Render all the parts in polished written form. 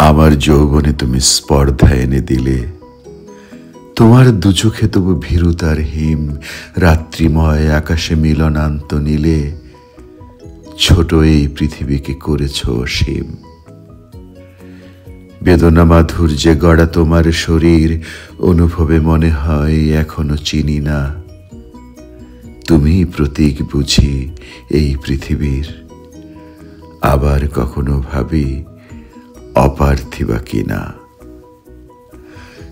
আমার যৌবনে তুমি স্পর্ধা এনে দিলে, তোমার দুচোখে তবু ভীরুতার হিম, রাত্রিময় আকাশে মিলনান্ত নীলে ছোট এই পৃথিবীকে করেছ অসীম। বেদনা মাধুর্যে গড়া তোমার শরীর অনুভবে মনে হয় এখনো চিনি না। তুমি প্রতীক বুঝি এই পৃথিবীর, আবার কখনো ভাবি অপার্থিবা কিনা।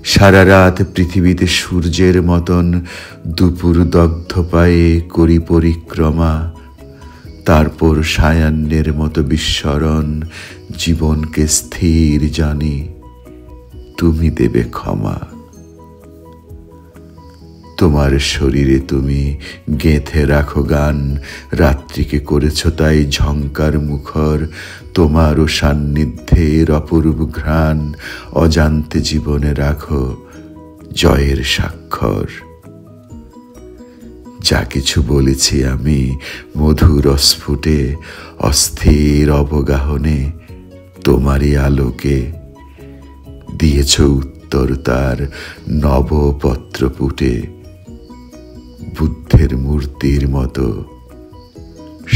সারা রাত পৃথিবীতে সূর্যের মতন দুপুর দগ্ধ পায়ে করি পরিক্রমা, তারপর সায়ান্নের মতো বিস্মরণ জীবনকে স্থির জানি তুমি দেবে ক্ষমা। তোমার শরীরে তুমি গেঁথে রাখো গান, রাত্রিকে করেছ তাই ঝংকার মুখর। তোমারও সান্নিধ্যের অপূর্ব ঘ্রাণ অজান্তে জীবনে রাখো জয়ের স্বাক্ষর। যা কিছু বলেছি আমি মধুর অস্ফুটে, অস্থির অবগাহনে তোমারই আলোকে দিয়েছ উত্তর তার নবপত্রপুটে, বুদ্ধের মূর্তির মতো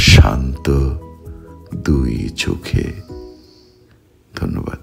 শান্ত দুই চোখে। ধন্যবাদ।